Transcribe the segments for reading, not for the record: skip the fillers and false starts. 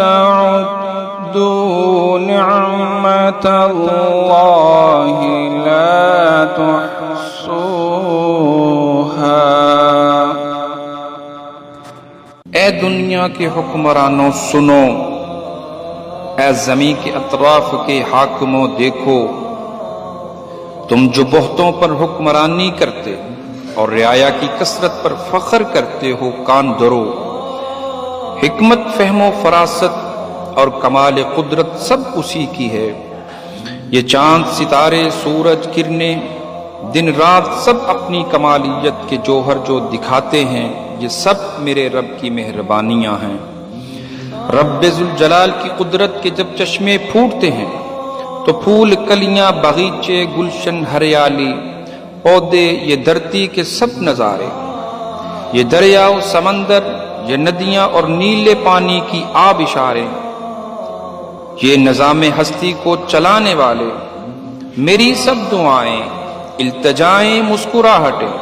تعدوا نعمة الله لا تحصوها۔ اے دنیا کے حکمرانوں سنو، اے زمین کے اطراف کے حاکموں دیکھو، تم جو بہتوں پر حکمرانی کرتے اور رعایا کی کثرت پر فخر کرتے ہو، کان دھرو۔ حکمت، فہم و فراست اور کمال قدرت سب اسی کی ہے۔ یہ چاند، ستارے، سورج، کرنیں، دن رات سب اپنی کمالیت کے جوہر جو دکھاتے ہیں، یہ سب میرے رب کی مہربانیاں ہیں۔ رب ذوالجلال کی قدرت کے جب چشمے پھوٹتے ہیں تو پھول، کلیاں، باغیچے، گلشن، ہریالی، پودے، یہ دھرتی کے سب نظارے، یہ دریا و سمندر، یہ ندیاں اور نیلے پانی کی آب اشارے، یہ نظام ہستی کو چلانے والے، میری سب دعائیں، التجائیں، مسکراہٹیں،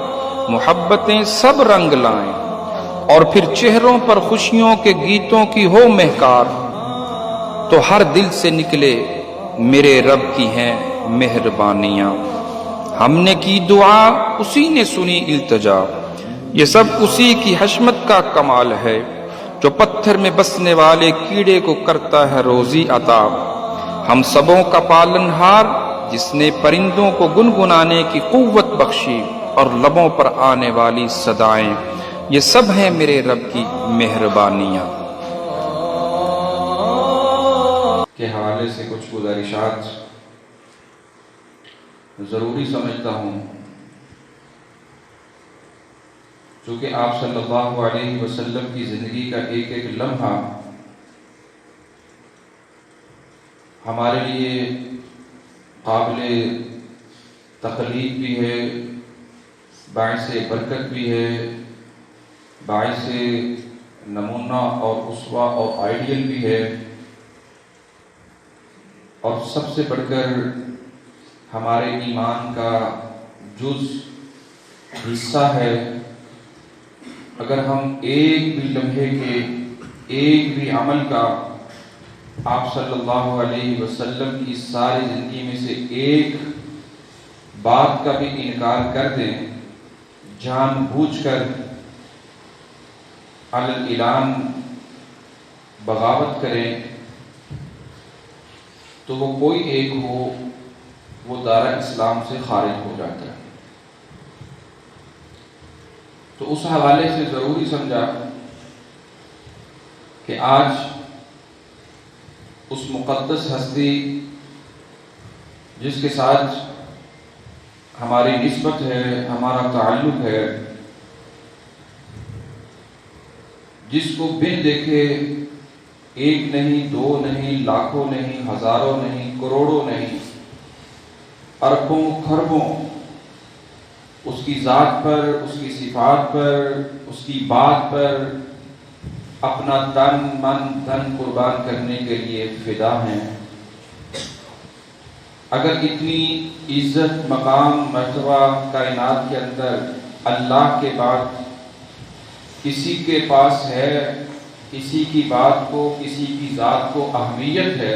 محبتیں سب رنگ لائیں، اور پھر چہروں پر خوشیوں کے گیتوں کی ہو مہکار، تو ہر دل سے نکلے میرے رب کی ہیں مہربانیاں۔ ہم نے کی دعا، اسی نے سنی التجا، یہ سب اسی کی حشمت کا کمال ہے، جو پتھر میں بسنے والے کیڑے کو کرتا ہے روزی عطا۔ ہم سبوں کا پالنہار، جس نے پرندوں کو گنگنانے کی قوت بخشی اور لبوں پر آنے والی صدائیں، یہ سب ہیں میرے رب کی مہربانیاں۔ کے حوالے سے کچھ گزارشات ضروری سمجھتا ہوں، چونکہ آپ صلی اللہ علیہ وسلم کی زندگی کا ایک ایک لمحہ ہمارے لیے قابل تقلید بھی ہے، باعث برکت بھی ہے، باعث نمونہ اور اسوہ اور آئیڈیل بھی ہے، اور سب سے بڑھ کر ہمارے ایمان کا جز حصہ ہے۔ اگر ہم ایک بھی لمحے کے، ایک بھی عمل کا آپ صلی اللہ علیہ وسلم کی ساری زندگی میں سے ایک بات کا بھی انکار کر دیں، جان بوجھ کر علی الاعلان بغاوت کریں، تو وہ کوئی ایک ہو، وہ دائرہ اسلام سے خارج ہو جاتا ہے۔ تو اس حوالے سے ضروری سمجھا کہ آج اس مقدس ہستی جس کے ساتھ ہماری نسبت ہے، ہمارا تعلق ہے، جس کو بن دیکھے ایک نہیں، دو نہیں، لاکھوں نہیں، ہزاروں نہیں، کروڑوں نہیں، اربوں خربوں اس کی ذات پر، اس کی صفات پر، اس کی بات پر اپنا تن من دھن قربان کرنے کے لیے فدا ہیں۔ اگر اتنی عزت، مقام، مرتبہ کائنات کے اندر اللہ کے بعد کسی کے پاس ہے، کسی کی بات کو، کسی کی ذات کو اہمیت ہے،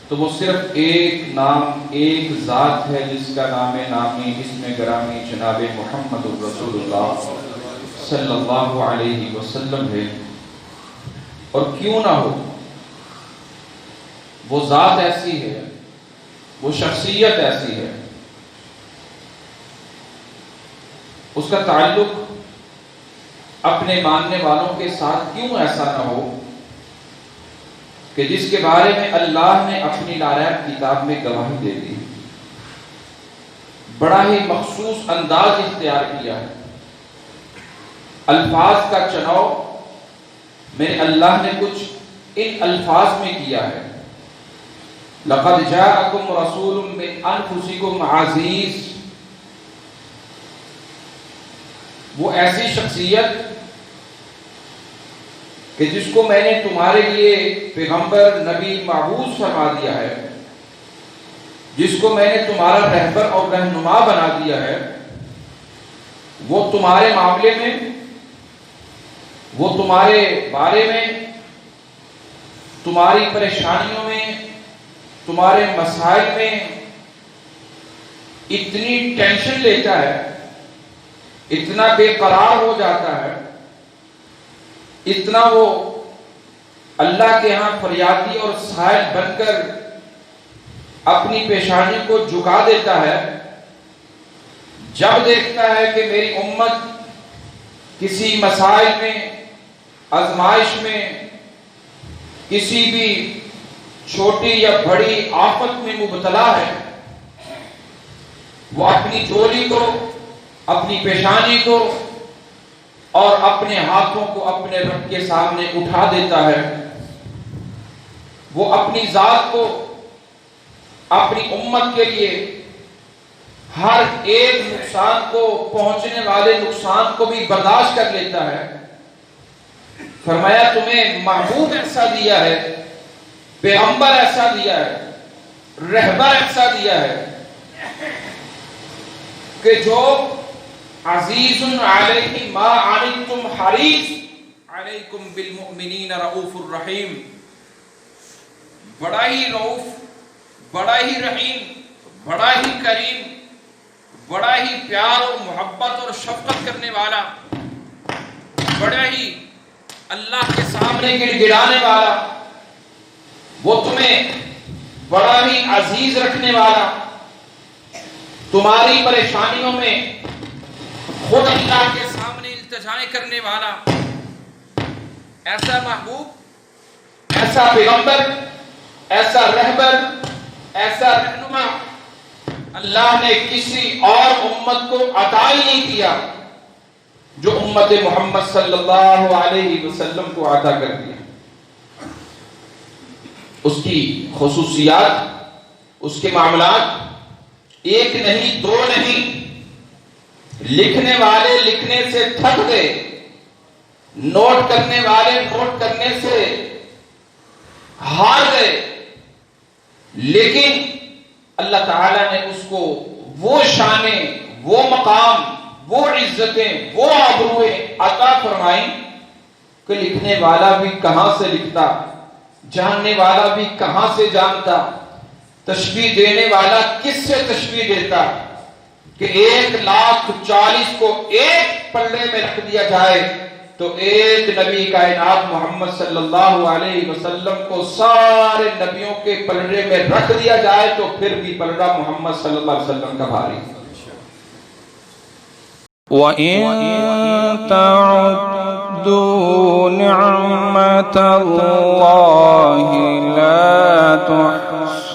تو وہ صرف ایک نام، ایک ذات ہے، جس کا نام نامی، اسم گرامی جناب محمد رسول اللہ صلی اللہ علیہ وسلم ہے۔ اور کیوں نہ ہو، وہ ذات ایسی ہے، وہ شخصیت ایسی ہے، اس کا تعلق اپنے ماننے والوں کے ساتھ کیوں ایسا نہ ہو کہ جس کے بارے میں اللہ نے اپنی لاریب کتاب میں گواہی دے دی، بڑا ہی مخصوص انداز اختیار کیا ہے، الفاظ کا چناؤ میرے اللہ نے کچھ ان الفاظ میں کیا ہے۔ لَقَدْ جَاءَكُمْ رَسُولٌ مِّنْ أَنفُسِكُمْ عَزِيزٌ، وہ ایسی شخصیت کہ جس کو میں نے تمہارے لیے پیغمبر، نبی، معبوس فرما دیا ہے، جس کو میں نے تمہارا رہبر اور رہنما بنا دیا ہے، وہ تمہارے معاملے میں، وہ تمہارے بارے میں تمہاری پریشانیوں میں، تمہارے مسائل میں اتنی ٹینشن لیتا ہے، اتنا بے قرار ہو جاتا ہے، اتنا وہ اللہ کے ہاں فریادی اور سائل بن کر اپنی پیشانی کو جھکا دیتا ہے جب دیکھتا ہے کہ میری امت کسی مسائل میں، آزمائش میں، کسی بھی چھوٹی یا بڑی آفت میں مبتلا ہے، وہ اپنی جھولی کو، اپنی پیشانی کو اور اپنے ہاتھوں کو اپنے رب کے سامنے اٹھا دیتا ہے۔ وہ اپنی ذات کو، اپنی امت کے لیے ہر ایک نقصان کو، پہنچنے والے نقصان کو بھی برداشت کر لیتا ہے۔ فرمایا تمہیں محبوب ایسا دیا ہے، پیغمبر ایسا دیا ہے، رہبر ایسا دیا ہے کہ جو عزیز علیہ ما عنتم حریص علیکم بالمؤمنین رؤوف الرحیم، بڑا ہی رؤوف، بڑا ہی رحیم، بڑا ہی کریم، بڑا ہی پیار اور محبت اور شفقت کرنے والا، بڑا ہی اللہ کے سامنے گڑ گڑانے والا، وہ تمہیں بڑا ہی عزیز رکھنے والا، تمہاری پریشانیوں میں خود اللہ کے سامنے التجائیں کرنے والا، ایسا محبوب، ایسا پیغمبر، ایسا رہبر، ایسا رہنما اللہ نے کسی اور امت کو عطا ہی نہیں کیا جو امت محمد صلی اللہ علیہ وسلم کو عطا کر دیا۔ اس کی خصوصیات، اس کے معاملات ایک نہیں، دو نہیں، لکھنے والے لکھنے سے تھک گئے، نوٹ کرنے والے نوٹ کرنے سے ہار گئے، لیکن اللہ تعالیٰ نے اس کو وہ شانیں، وہ مقام، وہ عزتیں، وہ آبروئیں عطا فرمائیں کہ لکھنے والا بھی کہاں سے لکھتا، جاننے والا بھی کہاں سے جانتا، تشبیہ دینے والا کس سے تشبیہ دیتا کہ 1,40,000 کو ایک پلڑے میں رکھ دیا جائے تو ایک نبی کائنات محمد صلی اللہ علیہ وسلم کو سارے نبیوں کے پلڑے میں رکھ دیا جائے تو پھر بھی پلڑا محمد صلی اللہ علیہ وسلم کا بھاری۔ وَإِن تَعُدُّوا نِعْمَةَ اللَّهِ لَا تُحْصُوهَا۔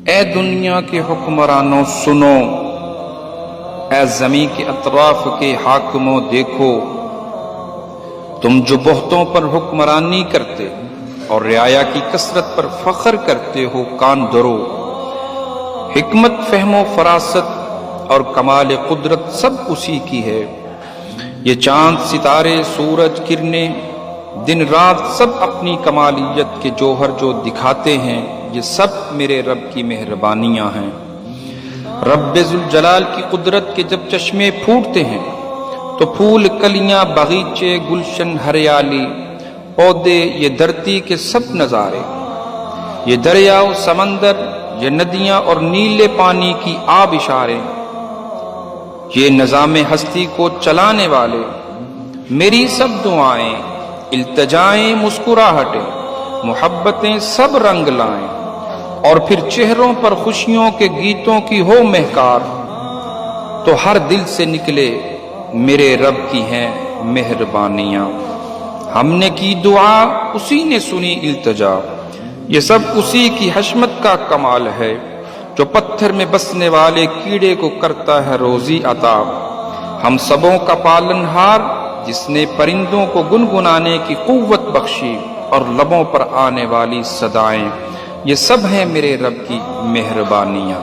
اے دنیا کے حکمرانوں سنو، اے زمین کے اطراف کے حاکموں دیکھو، تم جو بہتوں پر حکمرانی کرتے اور رعایا کی کثرت پر فخر کرتے ہو، کان دھرو۔ حکمت، فہم و فراست اور کمال قدرت سب اسی کی ہے۔ یہ چاند، ستارے، سورج، کرنیں، دن رات سب اپنی کمالیت کے جوہر جو دکھاتے ہیں، یہ سب میرے رب کی مہربانیاں ہیں۔ رب ذوالجلال کی قدرت کے جب چشمے پھوٹتے ہیں تو پھول، کلیاں، باغیچے، گلشن، ہریالی، پودے، یہ دھرتی کے سب نظارے، یہ دریا و سمندر، یہ ندیاں اور نیلے پانی کی آب اشارے، یہ نظام ہستی کو چلانے والے، میری سب دعائیں، التجائیں، مسکراہٹیں، محبتیں سب رنگ لائیں، اور پھر چہروں پر خوشیوں کے گیتوں کی ہو مہکار، تو ہر دل سے نکلے میرے رب کی ہیں مہربانیاں۔ ہم نے کی دعا، اسی نے سنی التجا، یہ سب اسی کی حشمت کا کمال ہے، جو پتھر میں بسنے والے کیڑے کو کرتا ہے روزی عطا۔ ہم سبوں کا پالنہار، جس نے پرندوں کو گنگنانے کی قوت بخشی اور لبوں پر آنے والی صدائیں، یہ سب ہیں میرے رب کی مہربانیاں۔